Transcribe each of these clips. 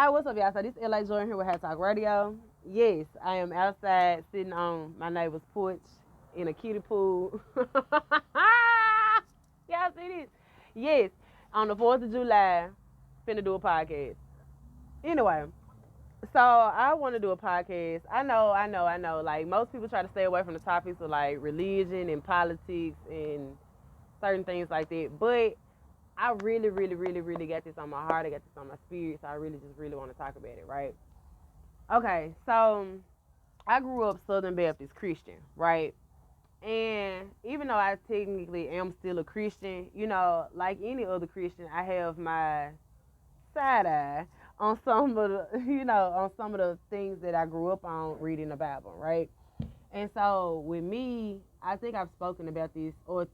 Hi, what's up, y'all? So this is LA Jordan here with Hat Talk Radio. Yes, I am outside sitting on my neighbor's porch in a kiddie pool. Y'all see this? Yes, on the 4th of July, finna do a podcast. Anyway, so I want to do a podcast. I know. Like, most people try to stay away from the topics of like religion and politics and certain things like that. But I really got this on my heart. I got this on my spirit. So I really want to talk about it, right? Okay, so I grew up Southern Baptist Christian, right? And even though I technically am still a Christian, like any other Christian, I have my side eye on some of the, on some of the things that I grew up on reading the Bible, right? And so with me, I think I've spoken about this or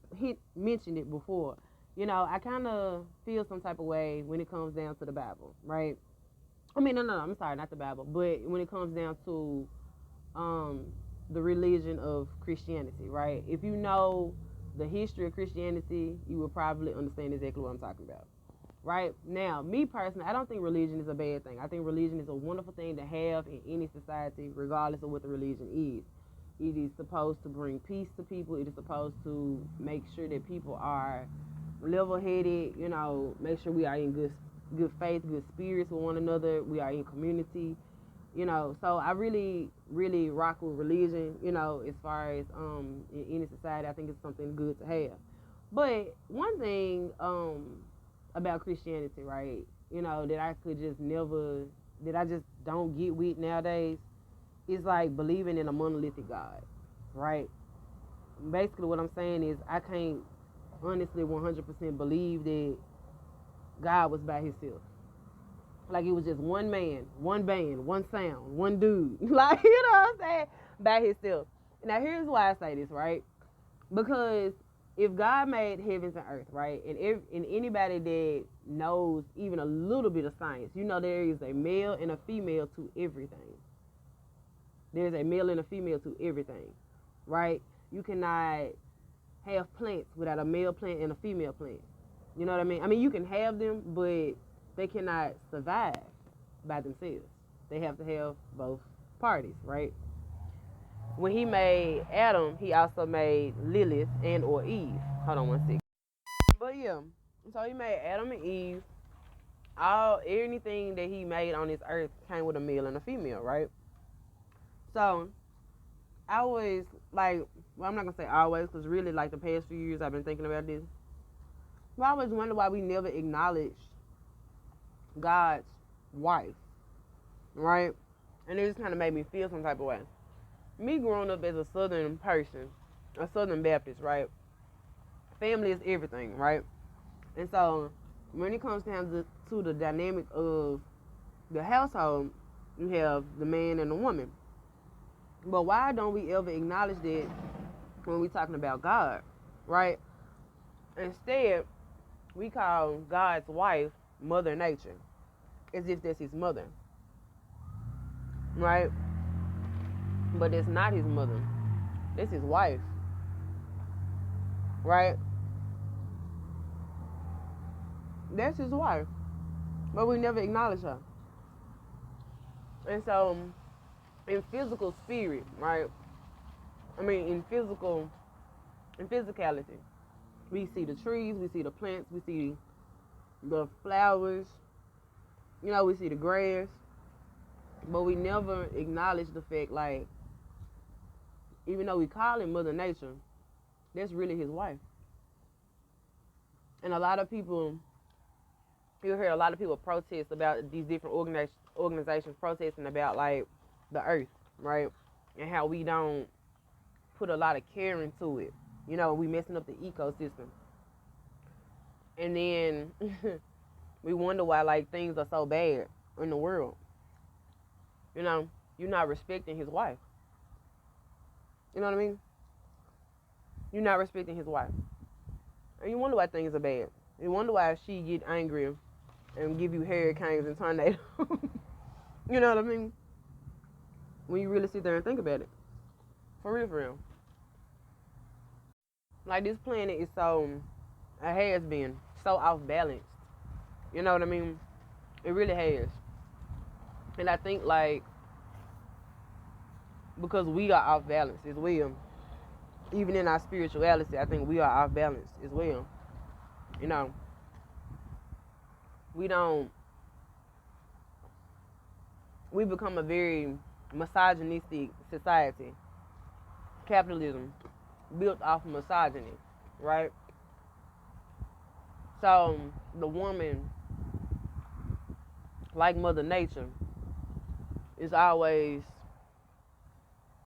mentioned it before. I kind of feel some type of way when it comes down to the Bible, right? I mean, no, I'm sorry, not the Bible, but when it comes down to um, the religion of Christianity, right? If you know the history of Christianity, you will probably understand exactly what I'm talking about, right? Now, me personally, I don't think religion is a bad thing. I think religion is a wonderful thing to have in any society, regardless of what the religion is. It is supposed to bring peace to people. It is supposed to make sure that people are level-headed, make sure we are in good faith, good spirits with one another. We are in community, so I really rock with religion, as far as in any society. I think it's something good to have. But one thing about Christianity, right, that I could just never, that I just don't get with nowadays, is like believing in a monolithic God, right? Basically what I'm saying is I can't honestly 100% believe that God was by himself. Like it was just one man, one band, one sound, one dude. Like, what I'm saying? By himself. Now, here's why I say this, right? Because if God made heavens and earth, right, and anybody that knows even a little bit of science, there is a male and a female to everything. There's a male and a female to everything, right? You cannot have plants without a male plant and a female plant. You know what I mean? I mean, you can have them, but they cannot survive by themselves. They have to have both parties, right? When he made Adam, he also made Lilith and or Eve. Hold on one second. But yeah, so he made Adam and Eve. Anything that he made on this earth came with a male and a female, right? So I always like, well, I'm not gonna say always, because really, like the past few years, I've been thinking about this. But I always wonder why we never acknowledge God's wife, right? And it just kind of made me feel some type of way. Me growing up as a Southern person, a Southern Baptist, right? Family is everything, right? And so when it comes down to the dynamic of the household, you have the man and the woman. But why don't we ever acknowledge that when we're talking about God, right? Instead, we call God's wife Mother Nature, as if that's his mother, right? But it's not his mother. That's his wife, right? That's his wife. But we never acknowledge her. And so, in physical spirit, right? I mean, in physicality, we see the trees, we see the plants, we see the flowers, we see the grass. But we never acknowledge the fact, like, even though we call him Mother Nature, that's really his wife. And a lot of people, you'll hear a lot of people protest about these different organizations protesting about, like, the earth, right? And how we don't put a lot of care into it. We messing up the ecosystem. And then we wonder why, like, things are so bad in the world. You're not respecting his wife. You know what I mean? You're not respecting his wife. And you wonder why things are bad. You wonder why she get angry and give you hurricanes and tornadoes. You know what I mean? When you really sit there and think about it. For real. Like, this planet is so, it has been so off balance. You know what I mean? It really has. And I think like because we are off balance as well, even in our spirituality, I think we are off balance as well. You know, we don't. We become a very misogynistic society. Capitalism built off of misogyny, right? So the woman, like Mother Nature, is always